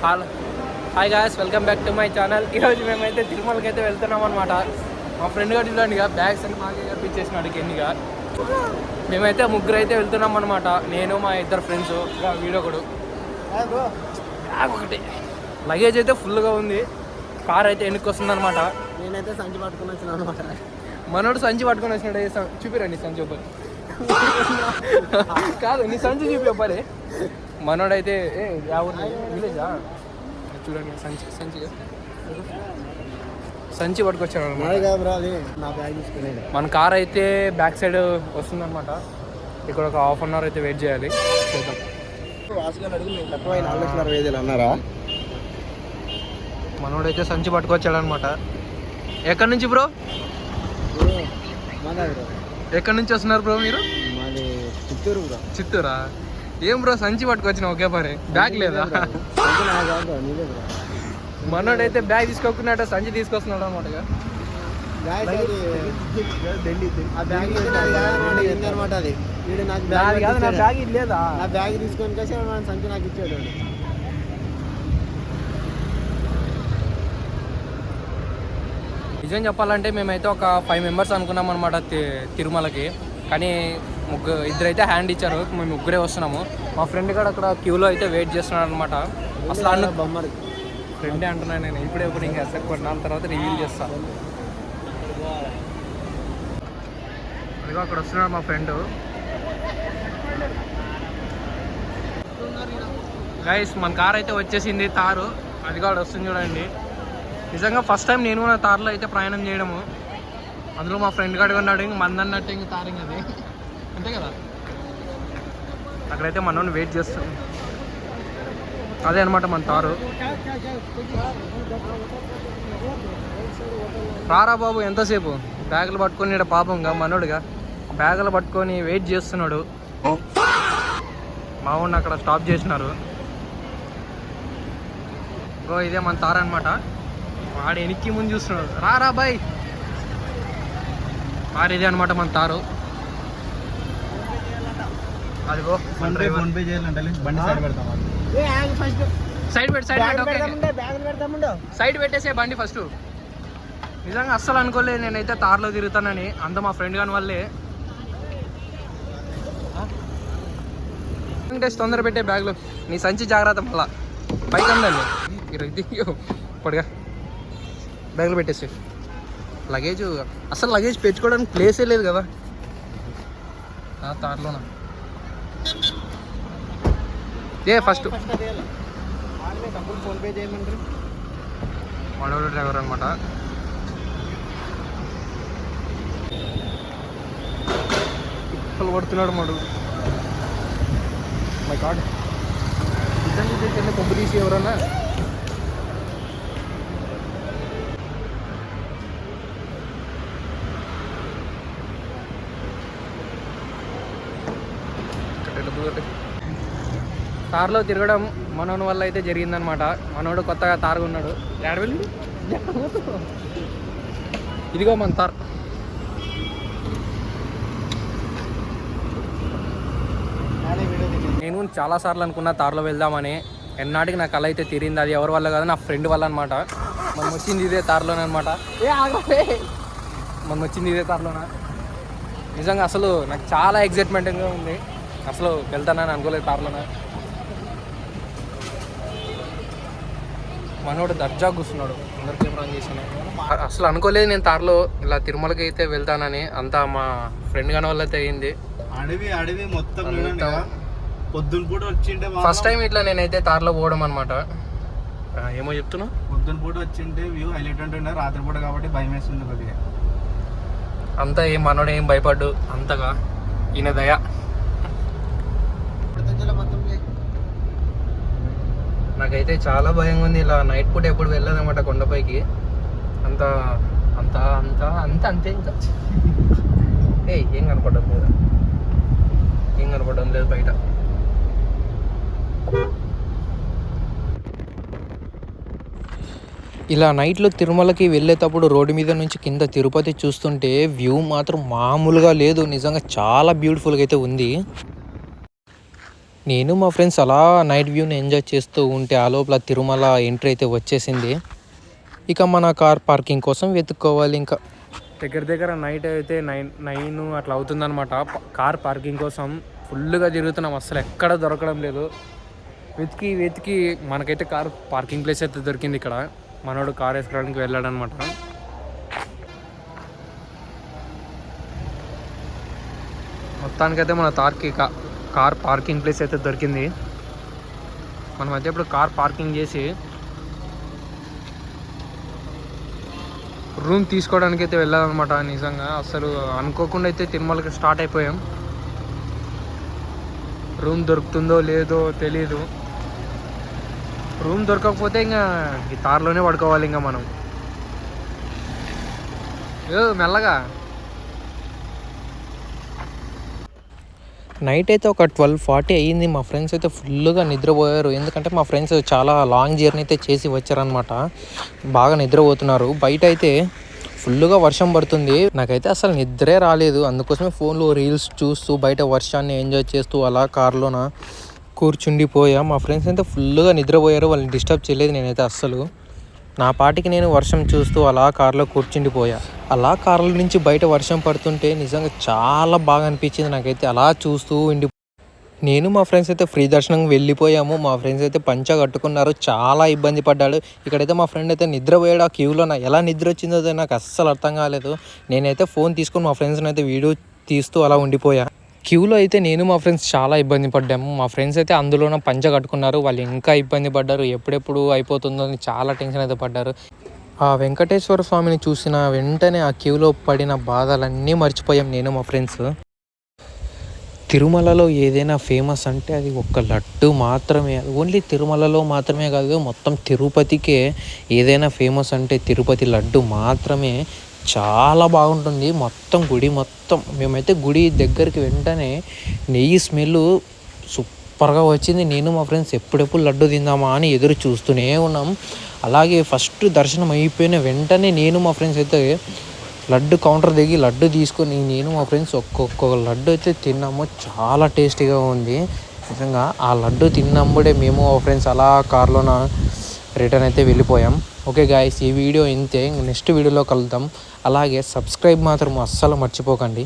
Hello hi guys, welcome back to my channel. ఈరోజు మేమైతే తిరుమలకి అయితే వెళ్తున్నాం అనమాట. మా ఫ్రెండ్ గారు ఇలాంటిగా బ్యాగ్స్ అని మాకే కనిపించేసినాడు ఎన్నిగా. మేమైతే ముగ్గురు అయితే వెళ్తున్నాం అనమాట. నేను మా ఇద్దరు ఫ్రెండ్స్, వీడొకడు. బ్యాగ్ ఒకటి, లగేజ్ అయితే ఫుల్గా ఉంది. కార్ అయితే వెనక్కి వస్తుంది అనమాట. నేనైతే సంచి పట్టుకుని వచ్చినాను అనమాట. మనోడు సంచి పట్టుకొని వచ్చినాడు. చూపిరండి సంచి ఒకటి. కాదు, నీ సంచి చూపి. మనోడైతే విలేజా చూడండి, సంచి పట్టుకొచ్చాడు మన కార్ అయితే బ్యాక్ సైడ్ వస్తుందన్నమాట. ఇక్కడ ఒక హాఫ్ అన్ అవర్ అయితే వెయిట్ చేయాలి. చూద్దాం. అన్నారా? మనోడైతే సంచి పట్టుకొచ్చాడు అనమాట. ఎక్కడి నుంచి బ్రో? ఎక్కడి నుంచి వస్తున్నారు బ్రో మీరు? చిత్తూరు బ్రో. చిత్తూరా? ఏం బ్రో సంచి పట్టుకొచ్చిన ఒకే పని, బ్యాగ్ లేదా? మనోడైతే బ్యాగ్ తీసుకోకున్నాడు, సంచి తీసుకొస్తున్నాడు అనమాట. బ్యాగ్ తీసుకొని కలిసి సంచి నాకు ఇచ్చాడు. నిజం చెప్పాలంటే మేమైతే ఒక 5 మెంబర్స్ అనుకున్నాం అనమాట తిరుమలకి. కానీ ఇద్దరైతే హ్యాండ్ ఇచ్చారు. మేము ముగ్గురే వస్తున్నాము. మా ఫ్రెండ్ కూడా అక్కడ క్యూలో అయితే వెయిట్ చేస్తున్నాడు అనమాట. అసలు బొమ్మరి ఫ్రెండే అంటున్నాను నేను. ఇప్పుడే ఇంకా కొన్నాళ్ళ తర్వాత రివీల్ చేస్తాను. అదిగో అక్కడ వస్తున్నాడు మా ఫ్రెండ్. గైస్, మన కార్ అయితే వచ్చేసింది, తారు. అది కూడా వస్తుంది చూడండి. నిజంగా ఫస్ట్ టైం నేను కూడా తారులో అయితే ప్రయాణం చేయడము. అందులో మా ఫ్రెండ్ గాడు ఉన్నాడు. ఇంక మందన్నట్టు ఇంక తారింగ్ అది అంతే కదా. అక్కడైతే మనోని వెయిట్ చేస్తాం. అదే అనమాట మన తారు. రారా బాబు, ఎంతసేపు? బ్యాగులు పట్టుకొని పాపంగా మనోడుగా బ్యాగులు పట్టుకొని వెయిట్ చేస్తున్నాడు. మా ఊడిని అక్కడ స్టాప్ చేసినారు. ఇదే మన తారు అనమాట. వాడు వెనక్కి ముందు చూస్తున్నాడు. రారా బాయ్. కార్ ఇదే అనమాట మన తారు. అదిగో సైడ్ పెట్టేసే బండి ఫస్ట్. నిజంగా అస్సలు అనుకోలేదు నేనైతే తార్లో తిరుగుతానని. అంత మా ఫ్రెండ్ కాని వల్లే. తొందర పెట్టే బ్యాగ్లో నీ సంచి జాగ్రత్త. మళ్ళా పైకి అందండి ఇప్పటిగా బ్యాగ్లో పెట్టేసి. లగేజ్ అసలు లగేజ్ పెట్టుకోవడానికి ప్లేసే లేదు కదా తార్లోనా. ఫస్ట్ ఫోన్పే చేయమంటారు. వాడవాడు డ్రైవర్ అనమాట. ఇప్పలు పడుతున్నాడు మాడు. మై గాడ్, నిజంగా పంపు తీసి ఎవరన్నా. తార్లో తిరగడం మనోని వల్ల అయితే జరిగిందనమాట. మనోడు కొత్తగా తారుగా ఉన్నాడు. వెళ్ళి ఇదిగో మన తార్. నేను చాలాసార్లు అనుకున్నా తార్లో వెళ్దామని. ఎన్నాటికి నా కళ అయితే తీరింది. అది ఎవరి వల్ల కాదు, నా ఫ్రెండ్ వల్ల అనమాట. మనం వచ్చింది ఇదే తార్లోనే అనమాట. మనం వచ్చింది ఇదే తార్లోనా. నిజంగా అసలు నాకు చాలా ఎగ్జైట్మెంట్గా ఉంది. అసలు వెళ్తానని అనుకోలేదు తార్లోనే. మనోడు దర్జా కూర్చున్నాడు. అందరు కెమెరా ఆన్ చేసిన. అసలు అనుకోలేదు నేను తార్లో ఇలా తిరుమలకి అయితే వెళ్తానని. అంతా మా ఫ్రెండ్ గాని వల్ల అయితే అయింది. అడవి మొత్తం పొద్దున పూట వచ్చింటే ఫస్ట్ టైం ఇట్లా నేనైతే తార్లో పోవడం అనమాట. ఏమో చెప్తున్నా. పొద్దున పూట వచ్చింటే వ్యూ హైలైట్ ఉంటుండే. రాత్రి పూట కాబట్టి భయం వేస్తుంది కొద్దిగా. అంతా ఏం మనోడు ఏం భయపడ్డు అంతగా. ఈయన దయ. నాకైతే చాలా భయంగా ఉంది. ఇలా నైట్ పూట ఎప్పుడు వెళ్ళదన్నమాట కొండపైకి. అంత అంత అంత అంత అంతే. ఇంకా ఏం కనపడడం లేదు, ఏం కనపడడం లేదు బయట. ఇలా నైట్లో తిరుమలకి వెళ్ళేటప్పుడు రోడ్డు మీద నుంచి కింద తిరుపతి చూస్తుంటే వ్యూ మాత్రం మామూలుగా లేదు. నిజంగా చాలా బ్యూటిఫుల్గా అయితే ఉంది. నేను మా ఫ్రెండ్స్ అలా నైట్ వ్యూని ఎంజాయ్ చేస్తూ ఉంటే ఆ లోపల తిరుమల ఎంట్రీ అయితే వచ్చేసింది. ఇక మన కార్ పార్కింగ్ కోసం వెతుక్కోవాలి. ఇంకా దగ్గర నైట్ అయితే 9 అట్లా అవుతుందన్నమాట. కార్ పార్కింగ్ కోసం ఫుల్గా తిరుగుతున్నాం, అసలు ఎక్కడ దొరకడం లేదు. వెతికి మనకైతే కార్ పార్కింగ్ ప్లేస్ అయితే దొరికింది. ఇక్కడ మనోడు కార్ వేసుకోవడానికి వెళ్ళాడనమాట. మొత్తానికైతే మన కార్ పార్కింగ్ ప్లేస్ అయితే దొరికింది. మనమైతే ఇప్పుడు కార్ పార్కింగ్ చేసి రూమ్ తీసుకోవడానికి అయితే వెళ్ళాలన్నమాట. నిజంగా అసలు అనుకోకుండా అయితే తిరుమలకి స్టార్ట్ అయిపోయాం. రూమ్ దొరుకుతుందో లేదో తెలీదు. రూమ్ దొరకకపోతే ఇంకా ఈ తార్లోనే పడుకోవాలి. ఇంకా మనం మెల్లగా నైట్ అయితే ఒక 12:40 అయ్యింది. మా ఫ్రెండ్స్ అయితే ఫుల్గా నిద్రపోయారు. ఎందుకంటే మా ఫ్రెండ్స్ చాలా లాంగ్ జర్నీ అయితే చేసి వచ్చారనమాట. బాగా నిద్రపోతున్నారు. బయట అయితే ఫుల్గా వర్షం పడుతుంది. నాకైతే అసలు నిద్రే రాలేదు. అందుకోసమే ఫోన్లో రీల్స్ చూస్తూ బయట వర్షాన్ని ఎంజాయ్ చేస్తూ అలా కార్లోన కూర్చుండిపోయా. మా ఫ్రెండ్స్ అయితే ఫుల్గా నిద్రపోయారు. వాళ్ళని డిస్టర్బ్ చేయలేదు నేనైతే అస్సలు. నా పాటికి నేను వర్షం చూస్తూ అలా కార్లో కూర్చుండిపోయా. అలా కార్ల నుంచి బయట వర్షం పడుతుంటే నిజంగా చాలా బాగా అనిపించింది నాకైతే. అలా చూస్తూ నేను మా ఫ్రెండ్స్ అయితే ఫ్రీ దర్శనం వెళ్ళిపోయాము. మా ఫ్రెండ్స్ అయితే పంచ కట్టుకున్నారు. చాలా ఇబ్బంది పడ్డాడు. ఇక్కడైతే మా ఫ్రెండ్ అయితే నిద్రపోయాడు. ఆ క్యూలో ఎలా నిద్ర వచ్చిందో నాకు అస్సలు అర్థం కాలేదు. నేనైతే ఫోన్ తీసుకొని మా ఫ్రెండ్స్ని అయితే వీడియో తీస్తూ అలా ఉండిపోయా. క్యూలో అయితే నేను మా ఫ్రెండ్స్ చాలా ఇబ్బంది పడ్డాము. మా ఫ్రెండ్స్ అయితే అందులోనే పంచ కట్టుకున్నారు. వాళ్ళు ఇంకా ఇబ్బంది పడ్డారు. ఎప్పుడెప్పుడు అయిపోతుందో అని చాలా టెన్షన్ అయితే పడ్డారు. ఆ వెంకటేశ్వర స్వామిని చూసిన వెంటనే ఆ క్యూలో పడిన బాధలన్నీ మర్చిపోయాం నేను మా ఫ్రెండ్స్. తిరుమలలో ఏదైనా ఫేమస్ అంటే అది ఒక్క లడ్డు మాత్రమే. ఓన్లీ తిరుమలలో మాత్రమే కాదు, మొత్తం తిరుపతికే ఏదైనా ఫేమస్ అంటే తిరుపతి లడ్డు మాత్రమే. చాలా బాగుంటుంది మొత్తం గుడి మొత్తం. మేమైతే గుడి దగ్గరికి వెంటనే నెయ్యి స్మెల్ సూపర్గా వచ్చింది. నేను మా ఫ్రెండ్స్ ఎప్పుడెప్పుడు లడ్డు తిందామా అని ఎదురు చూస్తూనే ఉన్నాం. అలాగే ఫస్ట్ దర్శనం అయిపోయిన వెంటనే నేను మా ఫ్రెండ్స్ అయితే లడ్డు కౌంటర్ దిగి లడ్డు తీసుకొని నేను మా ఫ్రెండ్స్ ఒక్కొక్క లడ్డు అయితే తిన్నాము. చాలా టేస్టీగా ఉంది నిజంగా. ఆ లడ్డు తిన్నప్పుడే మేము మా ఫ్రెండ్స్ అలా కార్లోన రిటర్న్ అయితే వెళ్ళిపోయాం. ఓకే గాయస్, ఈ వీడియో ఇంతే. నెక్స్ట్ వీడియోలో కలుద్దాం. అలాగే సబ్స్క్రైబ్ మాత్రం అస్సలు మర్చిపోకండి.